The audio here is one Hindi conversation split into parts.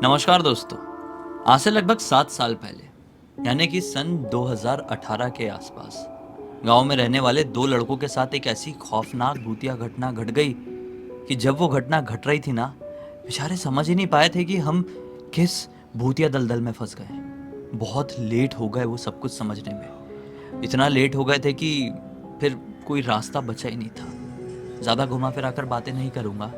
नमस्कार दोस्तों। आज से लगभग 7 साल पहले यानी कि सन 2018 के आसपास गांव में रहने वाले दो लड़कों के साथ एक ऐसी खौफनाक भूतिया घटना घट गई कि जब वो घटना घट रही थी ना, बेचारे समझ ही नहीं पाए थे कि हम किस भूतिया दलदल में फंस गए। बहुत लेट हो गए वो सब कुछ समझने में। इतना लेट हो गए थे कि फिर कोई रास्ता बचा ही नहीं था। ज़्यादा घुमा फिरा कर बातें नहीं करूँगा,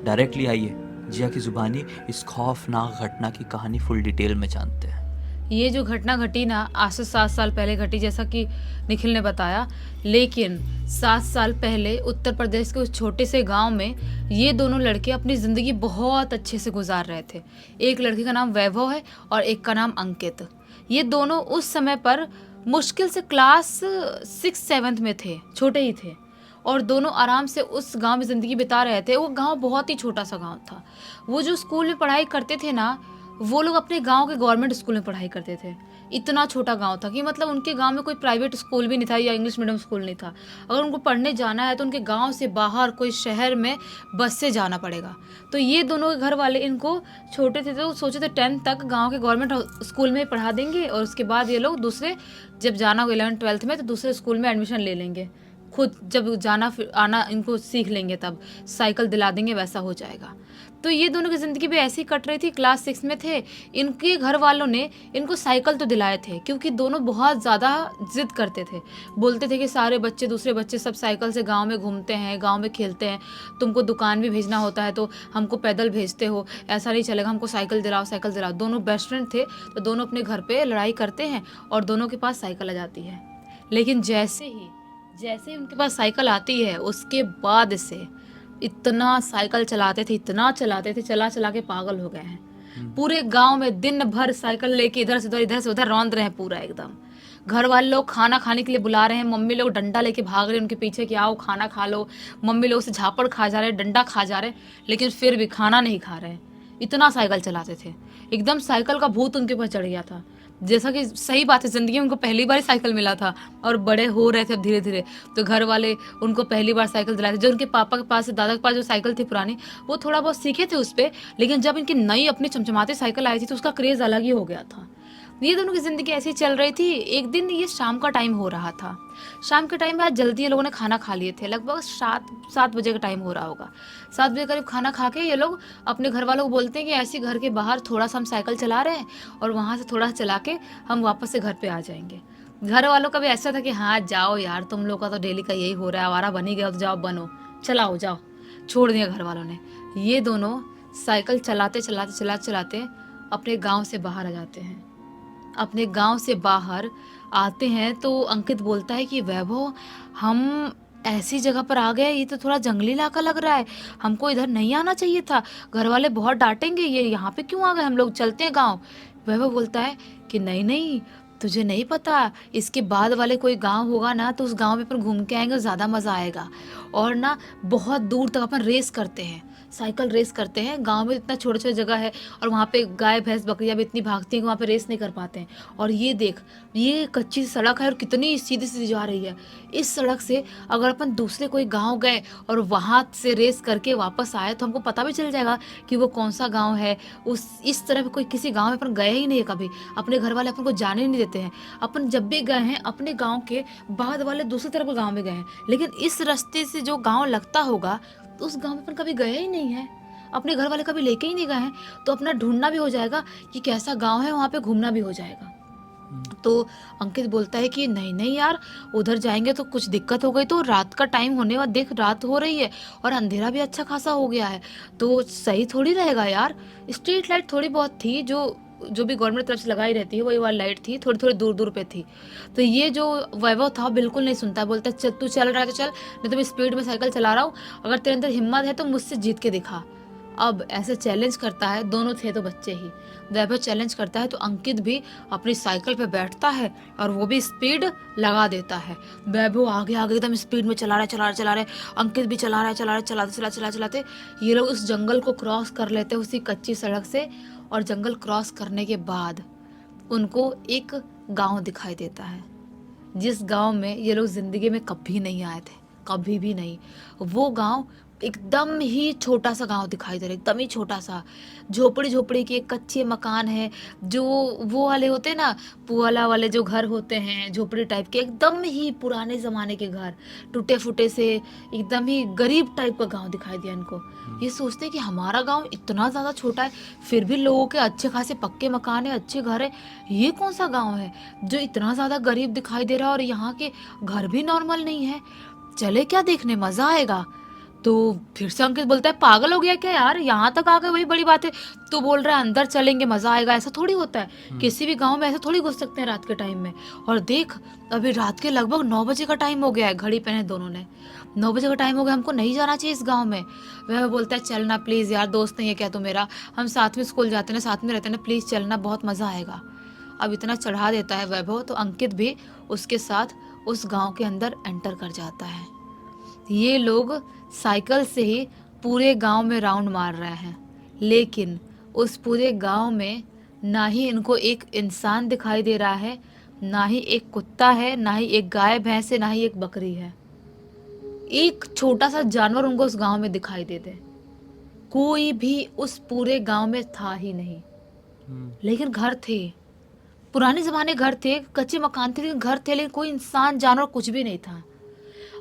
डायरेक्टली आइए जिया की जुबानी इस खौफनाक घटना की कहानी फुल डिटेल में जानते हैं। ये जो घटना घटी ना आज से 7 साल पहले घटी, जैसा कि निखिल ने बताया। लेकिन 7 साल पहले उत्तर प्रदेश के उस छोटे से गांव में ये दोनों लड़के अपनी ज़िंदगी बहुत अच्छे से गुजार रहे थे। एक लड़के का नाम वैभव है और एक का नाम अंकित। ये दोनों उस समय पर मुश्किल से क्लास 6-7 में थे, छोटे ही थे, और दोनों आराम से उस गांव में ज़िंदगी बिता रहे थे। वो गांव बहुत ही छोटा सा गांव था। वो जो स्कूल में पढ़ाई करते थे ना, वो लोग अपने गांव के गवर्नमेंट स्कूल में पढ़ाई करते थे। इतना छोटा गांव था कि मतलब उनके गांव में कोई प्राइवेट स्कूल भी नहीं था या इंग्लिश मीडियम स्कूल नहीं था। अगर उनको पढ़ने जाना है तो उनके गांव से बाहर कोई शहर में बस से जाना पड़ेगा। तो ये दोनों के घर वाले इनको, छोटे थे तो सोचे थे 10th तक गांव के गवर्नमेंट स्कूल में ही पढ़ा देंगे और उसके बाद ये लोग दूसरे, जब जाना हो 11th-12th में, तो दूसरे स्कूल में एडमिशन ले लेंगे। खुद जब जाना फिर आना इनको सीख लेंगे, तब साइकिल दिला देंगे, वैसा हो जाएगा। तो ये दोनों की ज़िंदगी भी ऐसी ही कट रही थी। क्लास 6 में थे। इनके घर वालों ने इनको साइकिल तो दिलाए थे, क्योंकि दोनों बहुत ज़्यादा जिद करते थे। बोलते थे कि सारे बच्चे, दूसरे बच्चे सब साइकिल से गांव में घूमते हैं, गांव में खेलते हैं, तुमको दुकान भी भेजना होता है तो हमको पैदल भेजते हो, ऐसा नहीं चलेगा, हमको साइकिल दिलाओ, साइकिल दिलाओ। दोनों बेस्ट फ्रेंड थे, तो दोनों अपने घर पे लड़ाई करते हैं और दोनों के पास साइकिल आ जाती है। लेकिन जैसे ही उनके पास साइकिल आती है, उसके बाद से इतना साइकिल चलाते थे, इतना चलाते थे, चला चला के पागल हो गए हैं। पूरे गांव में दिन भर साइकिल लेके इधर से उधर रौंद रहे हैं पूरा एकदम। घर वाले लोग खाना खाने के लिए बुला रहे हैं, मम्मी लोग डंडा लेके भाग रहे हैं उनके पीछे कि आओ खाना खा लो। मम्मी लोग से झापड़ खा जा रहे हैं, डंडा खा जा रहे हैं, लेकिन फिर भी खाना नहीं खा रहे हैं। इतना साइकिल चलाते थे, एकदम साइकिल का भूत उनके ऊपर चढ़ गया था। जैसा कि सही बात है, ज़िंदगी में उनको पहली बार ही साइकिल मिला था और बड़े हो रहे थे अब धीरे धीरे। तो घर वाले उनको पहली बार साइकिल दिलाए थे। जो उनके पापा के पास, दादा के पास जो साइकिल थी पुरानी, वो थोड़ा बहुत सीखे थे उस पर, लेकिन जब इनकी नई अपनी चमचमाती साइकिल आई थी तो उसका क्रेज़ अलग ही हो गया था। ये दोनों की ज़िंदगी ऐसी चल रही थी। एक दिन ये शाम का टाइम हो रहा था। शाम के टाइम में आज जल्दी ये लोगों ने खाना खा लिए थे, लगभग 7 बजे का टाइम हो रहा होगा। 7 बजे करीब खाना खा के ये लोग अपने घर वालों को बोलते हैं कि ऐसे घर के बाहर थोड़ा सा हम साइकिल चला रहे हैं और वहाँ से थोड़ा चला के हम वापस से घर पे आ जाएंगे। घर वालों का भी ऐसा था कि हाँ जाओ यार, तुम लोग का तो डेली का यही हो रहा है, आवारा बन ही गया तो जाओ बनो, चलाओ जाओ। छोड़ दिया घर वालों ने। ये दोनों साइकिल चलाते चलाते चलाते चलाते अपने गांव से बाहर आ जाते हैं। अपने गांव से बाहर आते हैं तो अंकित बोलता है कि वैभव, हम ऐसी जगह पर आ गए, ये तो थोड़ा जंगली इलाका लग रहा है, हमको इधर नहीं आना चाहिए था, घर वाले बहुत डांटेंगे, ये यहाँ पे क्यों आ गए, हम लोग चलते हैं गांव। वैभव बोलता है कि नहीं नहीं, तुझे नहीं पता, इसके बाद वाले कोई गांव होगा ना तो उस गांव में अपन घूम के आएंगे, ज़्यादा मज़ा आएगा। और ना बहुत दूर तक अपन रेस करते हैं, साइकिल रेस करते हैं। गांव में इतना छोटा छोटा जगह है और वहाँ पे गाय भैंस बकरियाँ भी इतनी भागती हैं कि वहाँ पे रेस नहीं कर पाते हैं। और ये देख, ये कच्ची सड़क है और कितनी सीधी सीधी जा रही है। इस सड़क से अगर अपन दूसरे कोई गांव गए और वहाँ से रेस करके वापस आए तो हमको पता भी चल जाएगा कि वो कौन सा गांव है। उस इस तरह कोई किसी गांव में अपन गए ही नहीं है कभी, अपने घर वाले अपन को जाने नहीं देते हैं। अपन जब भी गए हैं अपने गांव के बाद वाले दूसरी तरफ के गांव में गए हैं, लेकिन इस रास्ते से जो गांव लगता होगा तो उस गांव में अपन कभी गए ही नहीं है, अपने घर वाले कभी लेके ही नहीं गए हैं। तो अपना ढूंढना भी हो जाएगा कि कैसा गांव है, वहाँ पे घूमना भी हो जाएगा। तो अंकित बोलता है कि नहीं नहीं यार, उधर जाएंगे तो कुछ दिक्कत हो गई तो रात का टाइम होने वाला, देख रात हो रही है और अंधेरा भी अच्छा खासा हो गया है, तो सही थोड़ी रहेगा यार। स्ट्रीट लाइट थोड़ी बहुत थी, जो जो भी गवर्नमेंट तरफ से लगाई रहती है वही वाली लाइट थी, थोड़ी थोड़ी दूर दूर पे थी। तो ये जो वैभव था बिल्कुल नहीं सुनता, बोलता चल तू चल रहा है तो चल, नहीं तो मैं स्पीड में साइकिल चला रहा हूँ, अगर तेरे अंदर हिम्मत है तो मुझसे जीत के दिखा। अब ऐसे चैलेंज करता है, दोनों थे तो बच्चे ही, वैभव चैलेंज करता है तो अंकित भी अपनी साइकिल पे बैठता है और वो भी स्पीड लगा देता है। वैभव आगे आगे एकदम स्पीड में चला रहे, अंकित भी चला रहा है, चलाते ये लोग उस जंगल को क्रॉस कर लेते हैं उसी कच्ची सड़क से। और जंगल क्रॉस करने के बाद उनको एक गांव दिखाई देता है, जिस गांव में ये लोग जिंदगी में कभी नहीं आए थे, कभी भी नहीं। वो गांव एकदम ही छोटा सा गांव दिखाई दे रहा है, एकदम ही छोटा सा। झोपड़ी झोपड़ी के कच्चे मकान है, जो वो वाले होते हैं ना, पुआला वाले जो घर होते हैं झोपड़ी टाइप के, एकदम ही पुराने जमाने के घर, टूटे फूटे से, एकदम ही गरीब टाइप का गांव दिखाई दिया इनको। ये सोचते हैं कि हमारा गांव इतना ज़्यादा छोटा है, फिर भी लोगों के अच्छे खासे पक्के मकान है, अच्छे घर है। ये कौन सा गांव है जो इतना ज़्यादा गरीब दिखाई दे रहा है, और यहाँ के घर भी नॉर्मल नहीं है। चले क्या देखने, मज़ा आएगा। तो फिर से अंकित बोलता है, पागल हो गया क्या यार, यहाँ तक आ गए वही बड़ी बात है। तो बोल रहा है अंदर चलेंगे, मजा आएगा। ऐसा थोड़ी होता है, किसी भी गांव में ऐसा थोड़ी घुस सकते हैं रात के टाइम में। और देख, अभी रात के लगभग 9 बजे का टाइम हो गया है, घड़ी पहने दोनों ने। 9 बजे का टाइम हो गया, हमको नहीं जाना चाहिए इस गाँव में। वह बोलता है, चलना प्लीज़ यार, दोस्त नहीं है क्या तू मेरा, हम साथ में स्कूल जाते हैं, साथ में रहते हैं ना, प्लीज़ चलना, बहुत मज़ा आएगा। अब इतना चढ़ा देता है वैभव, तो अंकित भी उसके साथ उस गांव के अंदर एंटर कर जाता है। ये लोग साइकिल से ही पूरे गांव में राउंड मार रहे हैं, लेकिन उस पूरे गांव में ना ही इनको एक इंसान दिखाई दे रहा है, ना ही एक कुत्ता है, ना ही एक गाय भैंस है, ना ही एक बकरी है। एक छोटा सा जानवर उनको उस गांव में दिखाई देते, कोई भी उस पूरे गांव में था ही नहीं। लेकिन घर थे, पुराने जमाने घर थे, कच्चे मकान थे, लेकिन घर थे, लेकिन कोई इंसान जानवर कुछ भी नहीं था।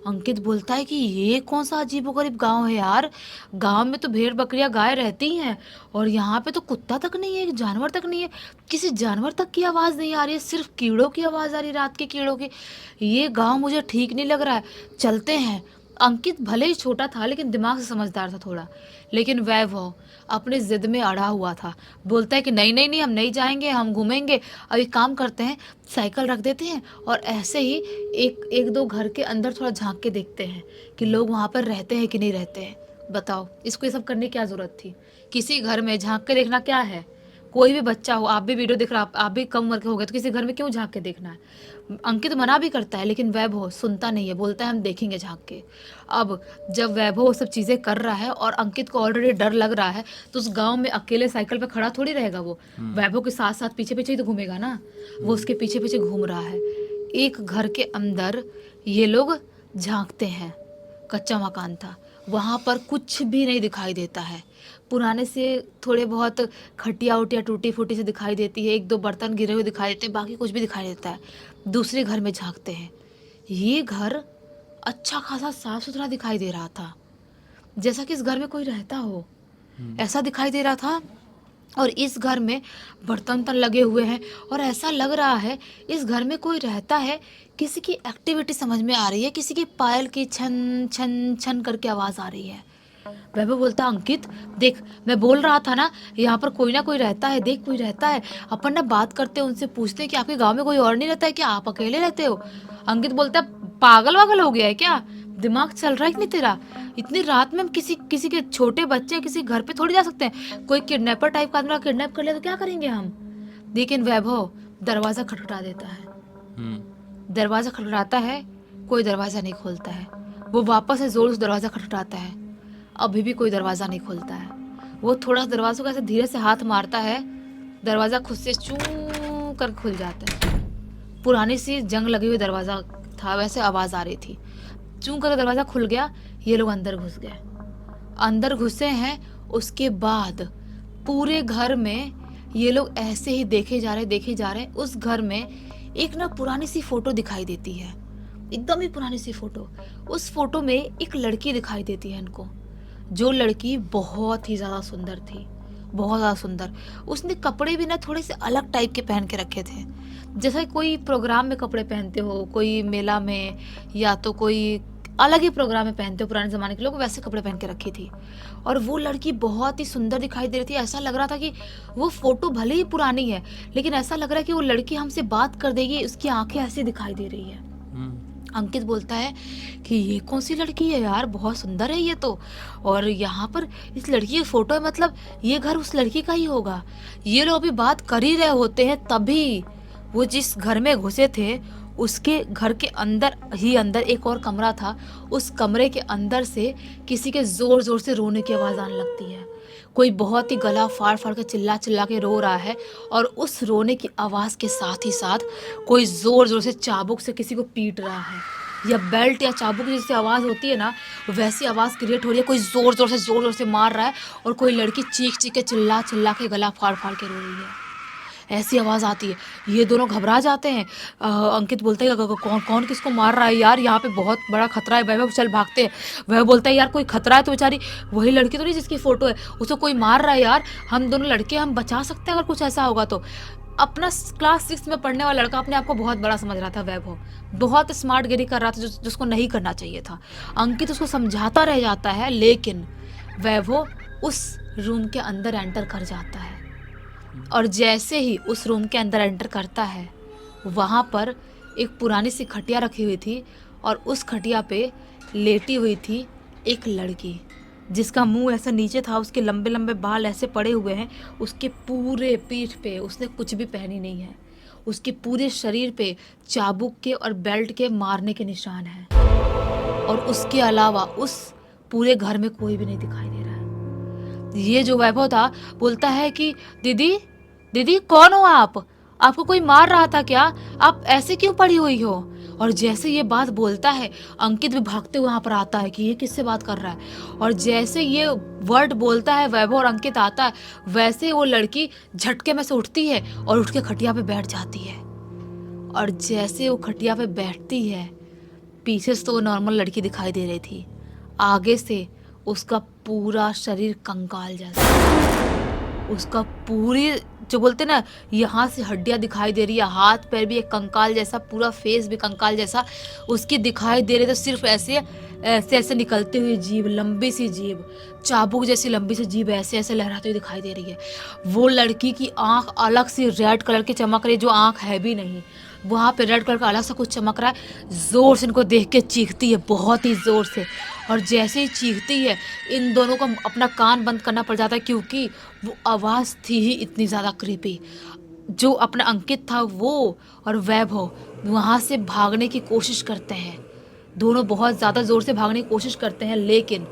अंकित बोलता है कि ये कौन सा अजीबोगरीब गांव है यार, गांव में तो भेड़ बकरियां गाय रहती हैं, और यहाँ पे तो कुत्ता तक नहीं है, एक जानवर तक नहीं है, किसी जानवर तक की आवाज़ नहीं आ रही है, सिर्फ कीड़ों की आवाज़ आ रही है, रात के कीड़ों की। ये गांव मुझे ठीक नहीं लग रहा है, चलते हैं। अंकित भले ही छोटा था, लेकिन दिमाग से समझदार था थोड़ा। लेकिन वैभव अपने जिद में अड़ा हुआ था, बोलता है कि नहीं नहीं नहीं, हम नहीं जाएंगे, हम घूमेंगे। अब एक काम करते हैं, साइकिल रख देते हैं, और ऐसे ही एक दो घर के अंदर थोड़ा झांक के देखते हैं कि लोग वहाँ पर रहते हैं कि नहीं रहते हैं। बताओ, इसको ये सब करने की क्या ज़रूरत थी? किसी घर में झांक के देखना क्या है? कोई भी बच्चा हो, आप भी वीडियो देख रहा, आप भी कम उम्र के हो गए, तो किसी घर में क्यों झांक के देखना है? अंकित मना भी करता है, लेकिन वैभव सुनता नहीं है, बोलता है हम देखेंगे झांक के। अब जब वैभव वो सब चीज़ें कर रहा है और अंकित को ऑलरेडी डर लग रहा है, तो उस गांव में अकेले साइकिल पे खड़ा थोड़ी रहेगा वो, वैभव के साथ साथ पीछे पीछे ही तो घूमेगा ना। वो उसके पीछे पीछे घूम रहा है। एक घर के अंदर ये लोग झांकते हैं, कच्चा मकान था, वहाँ पर कुछ भी नहीं दिखाई देता है। पुराने से थोड़े बहुत खटिया उटिया टूटी फूटी से दिखाई देती है, एक दो बर्तन गिरे हुए दिखाई देते हैं, बाकी कुछ भी दिखाई देता है। दूसरे घर में झांकते हैं। ये घर अच्छा खासा साफ सुथरा दिखाई दे रहा था, जैसा कि इस घर में कोई रहता हो, ऐसा दिखाई दे रहा था। और इस घर में बर्तन तन लगे हुए हैं, और ऐसा लग रहा है इस घर में कोई रहता है। किसी की एक्टिविटी समझ में आ रही है, किसी की पायल की छन छन छन करके आवाज़ आ रही है। वैभव बोलता, अंकित देख, मैं बोल रहा था ना, यहाँ पर कोई ना कोई रहता है, देख कोई रहता है। अपन ना बात करते हैं, उनसे पूछते हैं कि आपके गांव में कोई और नहीं रहता है क्या, आप अकेले रहते हो? अंकित बोलता है, पागल वागल हो गया है क्या, दिमाग चल रहा है कि नहीं तेरा? इतनी रात में हम किसी किसी के छोटे बच्चे किसी घर पे थोड़ी जा सकते हैं, कोई किडनैपर टाइप का आदमी किडनैप कर ले तो क्या करेंगे हम? लेकिन वैभव दरवाजा खटखटा देता है। दरवाजा खटखटाता है, कोई दरवाजा नहीं खोलता है। वो वापस से जोर से दरवाजा खटखटाता है, अभी भी कोई दरवाजा नहीं खोलता है। वो थोड़ा दरवाजे को ऐसे धीरे से हाथ मारता है, दरवाजा खुद से चू कर खुल जाता है। पुरानी सी जंग लगी हुई दरवाजा था, वैसे आवाज आ रही थी। चूं कर दरवाजा खुल गया, ये लोग अंदर घुस गए। अंदर घुसे हैं, उसके बाद पूरे घर में ये लोग ऐसे ही देखे जा रहे। उस घर में एक ना पुरानी सी फोटो दिखाई देती है, एकदम ही पुरानी सी फोटो। उस फोटो में एक लड़की दिखाई देती है इनको, जो लड़की बहुत ही ज़्यादा सुंदर थी, बहुत ज़्यादा सुंदर। उसने कपड़े भी ना थोड़े से अलग टाइप के पहन के रखे थे, जैसा कोई प्रोग्राम में कपड़े पहनते हो, कोई मेला में, या तो कोई अलग ही प्रोग्राम में पहनते हो पुराने ज़माने के लोग, वैसे कपड़े पहन के रखी थी। और वो लड़की बहुत ही सुंदर दिखाई दे रही थी। ऐसा लग रहा था कि वो फोटो भले ही पुरानी है, लेकिन ऐसा लग रहा है कि वो लड़की हमसे बात कर देगी, उसकी आंखें ऐसी दिखाई दे रही है। अंकित बोलता है कि ये कौन सी लड़की है यार, बहुत सुंदर है ये तो, और यहाँ पर इस लड़की की फोटो है, मतलब ये घर उस लड़की का ही होगा। ये लोग अभी बात कर ही रहे होते हैं, तभी वो जिस घर में घुसे थे उसके घर के अंदर ही अंदर एक और कमरा था। उस कमरे के अंदर से किसी के जोर जोर से रोने की आवाज़ आने लगती है। कोई बहुत ही गला फाड़ फाड़ के चिल्ला चिल्ला के रो रहा है, और उस रोने की आवाज़ के साथ ही साथ कोई जोर जोर से चाबुक से किसी को पीट रहा है। या बेल्ट या चाबुक की जैसी आवाज़ होती है ना, वैसी आवाज़ क्रिएट हो रही है। कोई ज़ोर-ज़ोर से मार रहा है और कोई लड़की चीख-चीख के चिल्ला-चिल्ला के गला फाड़-फाड़ के रो रही है। ऐसी आवाज़ आती है। ये दोनों घबरा जाते हैं। अंकित बोलता है कौन कौन किसको मार रहा है यार, यहाँ पे बहुत बड़ा खतरा है। वैभव चल भागते हैं। वैभव बोलता है यार कोई खतरा है तो बेचारी वही लड़की तो नहीं जिसकी फ़ोटो है, उसको कोई मार रहा है यार, हम दोनों लड़के हम बचा सकते हैं अगर कुछ ऐसा होगा तो। अपना क्लास 6 में पढ़ने वाला लड़का अपने आप को बहुत बड़ा समझ रहा था वैभव। बहुत स्मार्ट गिरी कर रहा था जिसको नहीं करना चाहिए था। अंकित उसको समझाता रह जाता है, लेकिन वैभव उस रूम के अंदर एंटर कर जाता है। और जैसे ही उस रूम के अंदर एंटर करता है, वहाँ पर एक पुरानी सी खटिया रखी हुई थी और उस खटिया पे लेटी हुई थी एक लड़की, जिसका मुंह ऐसा नीचे था, उसके लंबे लंबे बाल ऐसे पड़े हुए हैं, उसके पूरे पीठ पे उसने कुछ भी पहनी नहीं है, उसके पूरे शरीर पे चाबुक के और बेल्ट के मारने के निशान हैं और उसके अलावा उस पूरे घर में कोई भी नहीं दिखाई दे रहा है। ये जो वैभव था बोलता है कि दीदी दीदी कौन हो आप, आपको कोई मार रहा था क्या, आप ऐसे क्यों पड़ी हुई हो। और जैसे ये बात बोलता है, अंकित भी भागते हुए वहां पर आता है कि ये किससे बात कर रहा है। और जैसे ये वर्ड बोलता है वैभव और अंकित आता है, वैसे वो लड़की झटके में से उठती है और उठ के खटिया पे बैठ जाती है। और जैसे वो खटिया पे बैठती है, पीछे से तो वो नॉर्मल लड़की दिखाई दे रही थी, आगे से उसका पूरा शरीर कंकाल जैसा, उसका पूरी जो बोलते ना, यहाँ से हड्डियाँ दिखाई दे रही है, हाथ पैर भी एक कंकाल जैसा, पूरा फेस भी कंकाल जैसा उसकी दिखाई दे रही। तो सिर्फ ऐसे ऐसे ऐसे निकलती हुई जीभ, लंबी सी जीभ, चाबुक जैसी लंबी सी जीभ ऐसे ऐसे लहराती हुई दिखाई दे रही है। वो लड़की की आंख अलग सी रेड कलर की चमक रही है, जो आंख है भी नहीं, वहाँ पे रेड कलर का अलग सा कुछ चमक रहा है। जोर से इनको देख के चीखती है, बहुत ही जोर से। और जैसे ही चीखती है, इन दोनों को अपना कान बंद करना पड़ जाता है, क्योंकि वो आवाज़ थी ही इतनी ज़्यादा क्रीपी। जो अपना अंकित था वो और वैभव वहाँ से भागने की कोशिश करते हैं, दोनों बहुत ज़्यादा ज़ोर से भागने की कोशिश करते हैं, लेकिन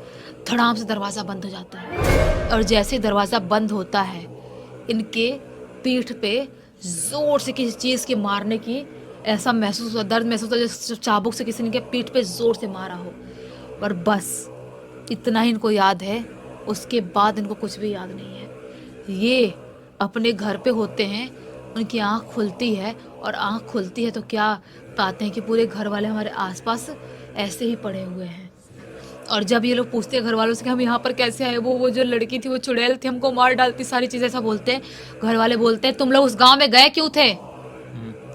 धड़ाम से दरवाज़ा बंद हो जाता है। और जैसे दरवाज़ा बंद होता है, इनके पीठ पे ज़ोर से किसी चीज़ के मारने की ऐसा महसूस हुआ, दर्द महसूस हुआ जैसे चाबुक से किसी ने इनके पीठ पे ज़ोर से मारा हो। और बस इतना ही इनको याद है, उसके बाद इनको कुछ भी याद नहीं है। ये अपने घर पे होते हैं, उनकी आँख खुलती है और आँख खुलती है तो क्या पाते हैं कि पूरे घर वाले हमारे आसपास ऐसे ही पड़े हुए हैं। और जब ये लोग पूछते हैं घर वालों से कि हम यहाँ पर कैसे आए, वो जो लड़की थी वो चुड़ैल थी, हमको मार डालती, सारी चीज़ें ऐसा बोलते हैं। घर वाले बोलते हैं तुम लोग उस गाँव में गए क्यों थे,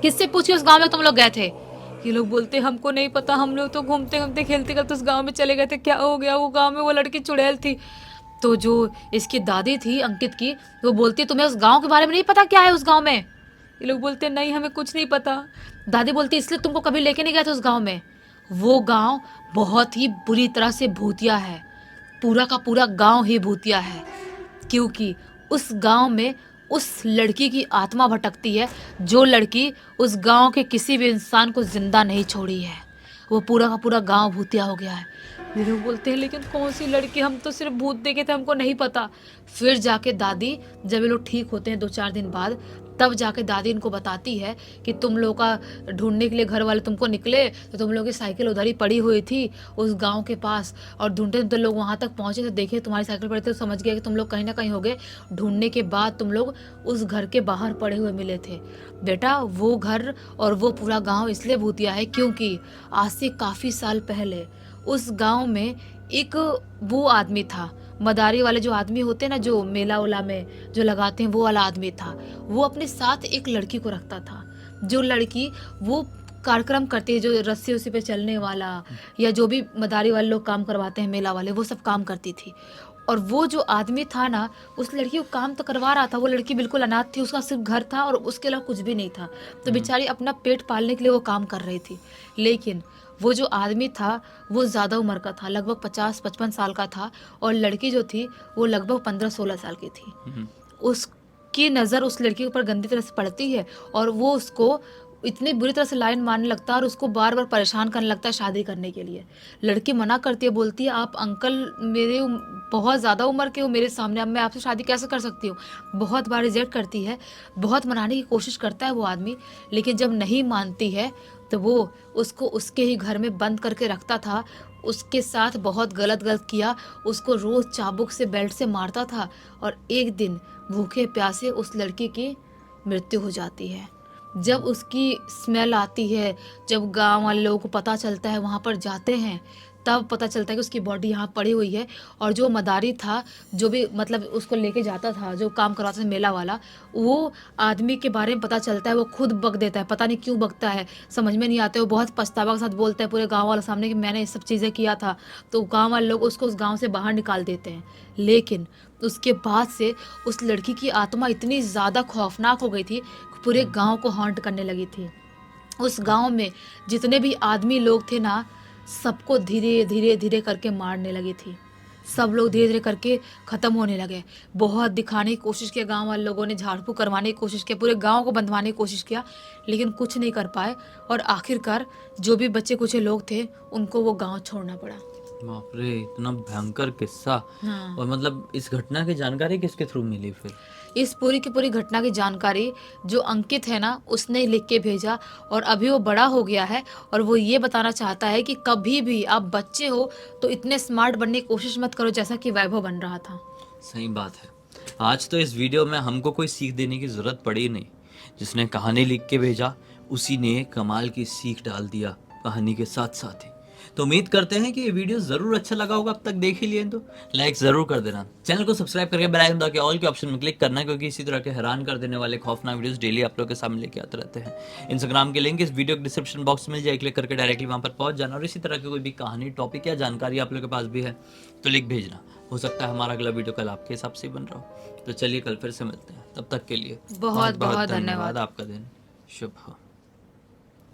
किससे पूछी उस गाँव में तुम लोग गए थे। ये लोग बोलते हमको नहीं पता, हम लोग तो घूमते घूमते खेलते खेलते उस गांव में चले गए थे, क्या हो गया, वो गांव में वो लड़की चुड़ैल थी। तो जो इसकी दादी थी अंकित की, वो बोलती तुम्हें उस गांव के बारे में नहीं पता क्या है उस गांव में। ये लोग बोलते नहीं हमें कुछ नहीं पता। दादी बोलती इसलिए तुमको कभी लेके नहीं गए थे उस गाँव में, वो गाँव बहुत ही बुरी तरह से भूतिया है, पूरा का पूरा गाँव ही भूतिया है, क्योंकि उस गाँव में उस लड़की की आत्मा भटकती है, जो लड़की उस गांव के किसी भी इंसान को जिंदा नहीं छोड़ी है। वो पूरा का पूरा गांव भूतिया हो गया है। ये लोग बोलते हैं लेकिन कौन सी लड़की, हम तो सिर्फ भूत देखे थे, हमको नहीं पता। फिर जाके दादी, जब ये लोग ठीक होते हैं 2-4 दिन बाद, तब जाके दादी इनको बताती है कि तुम लोग का ढूंढने के लिए घर वाले तुमको निकले, तो तुम लोग की साइकिल उधर ही पड़ी हुई थी उस गांव के पास, और ढूंढते तो लोग वहां तक पहुंचे तो देखे तुम्हारी साइकिल पड़ी थी, तो समझ गया कि तुम लोग कहीं ना कहीं हो गए। ढूंढने के बाद तुम लोग उस घर के बाहर पड़े हुए मिले थे। बेटा वो घर और वो पूरा गाँव इसलिए भूतिया है क्योंकि आज से काफ़ी साल पहले उस गांव में एक वो आदमी था, मदारी वाले जो आदमी होते हैं ना, जो मेला उला में जो लगाते हैं, वो वाला आदमी था। वो अपने साथ एक लड़की को रखता था, जो लड़की वो कार्यक्रम करती है, जो रस्सी उसी पे चलने वाला या जो भी मदारी वाले लोग काम करवाते हैं, मेला वाले, वो सब काम करती थी। और वो जो आदमी था ना, उस लड़की को काम तो करवा रहा था। वो लड़की बिल्कुल अनाथ थी, उसका सिर्फ घर था और उसके अलावा कुछ भी नहीं था, तो बेचारी अपना पेट पालने के लिए वो काम कर रही थी। लेकिन वो जो आदमी था वो ज़्यादा उम्र का था, लगभग 50-55 साल का था, और लड़की जो थी वो लगभग 15-16 साल की थी। उसकी नज़र उस लड़की के ऊपर गंदी तरह से पड़ती है और वो उसको इतनी बुरी तरह से लाइन मारने लगता है और उसको बार बार परेशान करने लगता है शादी करने के लिए। लड़की मना करती है, बोलती है आप अंकल मेरे बहुत ज़्यादा उम्र के हो मेरे सामने, अब मैं आपसे शादी कैसे कर सकती हूँ। बहुत बार रिजेक्ट करती है, बहुत मनाने की कोशिश करता है वो आदमी, लेकिन जब नहीं मानती है तो वो उसको उसके ही घर में बंद करके रखता था। उसके साथ बहुत गलत गलत किया, उसको रोज़ चाबुक से बेल्ट से मारता था और एक दिन भूखे प्यासे उस लड़की की मृत्यु हो जाती है। जब उसकी स्मेल आती है, जब गांव वाले लोगों को पता चलता है, वहाँ पर जाते हैं, तब पता चलता है कि उसकी बॉडी यहाँ पड़ी हुई है। और जो मदारी था, जो भी मतलब उसको लेके जाता था, जो काम करवाता था मेला वाला, वो आदमी के बारे में पता चलता है, वो खुद बक देता है, पता नहीं क्यों बकता है, समझ में नहीं आता है। वो बहुत पछतावा के साथ बोलता है पूरे गाँव वालों सामने कि मैंने ये सब चीज़ें किया था। तो गाँव वाले लोग उसको उस गाँव से बाहर निकाल देते हैं। लेकिन उसके बाद से उस लड़की की आत्मा इतनी ज़्यादा खौफनाक हो गई थी कि पूरे गांव को हॉन्ट करने लगी थी। उस गांव में जितने भी आदमी लोग थे ना, सबको धीरे धीरे धीरे करके मारने लगी थी। सब लोग धीरे धीरे करके ख़त्म होने लगे। बहुत दिखाने की कोशिश किया, गांव वाले लोगों ने झाड़ फूँक करवाने की कोशिश किया, पूरे गांव को बंधवाने की कोशिश किया, लेकिन कुछ नहीं कर पाए। और आखिरकार जो भी बच्चे कुछ लोग थे उनको वो गांव छोड़ना पड़ा। बाप रे, इतना भयंकर किस्सा। हाँ। और मतलब इस घटना की जानकारी किसके थ्रू मिली फिर? इस पूरी की पूरी घटना की जानकारी जो अंकित है ना, उसने लिख के भेजा। और अभी वो बड़ा हो गया है और वो ये बताना चाहता है कि कभी भी आप बच्चे हो तो इतने स्मार्ट बनने की कोशिश मत करो जैसा कि वैभव बन रहा था। सही बात है। आज तो इस वीडियो में हमको कोई सीख देने की ज़रूरत पड़ी नहीं। जिसने कहानी लिख के भेजा उसी ने कमाल की सीख डाल दिया कहानी के साथ साथ ही। तो उम्मीद करते हैं कि ये वीडियो ज़रूर अच्छा लगा होगा। अब तक देख ही लिए तो लाइक ज़रूर कर देना। चैनल को सब्सक्राइब करके बेल आइकन दबा के ऑल के ऑप्शन में क्लिक करना, क्योंकि इसी तरह के हैरान कर देने वाले खौफनाक वीडियोस डेली आप लोग के सामने लेके आते रहते हैं। इंस्टाग्राम के लिंक इस वीडियो के डिस्क्रिप्शन बॉक्स में मिल जाए, क्लिक करके डायरेक्टली वहाँ पर पहुँच जाना। और इसी तरह की कोई भी कहानी, टॉपिक या जानकारी आप लोग के पास भी है तो लिख भेजना। हो सकता है हमारा अगला वीडियो कल आपके हिसाब से ही बन रहा हो। तो चलिए कल फिर से मिलते हैं, तब तक के लिए बहुत बहुत धन्यवाद। आपका दिन शुभ हो।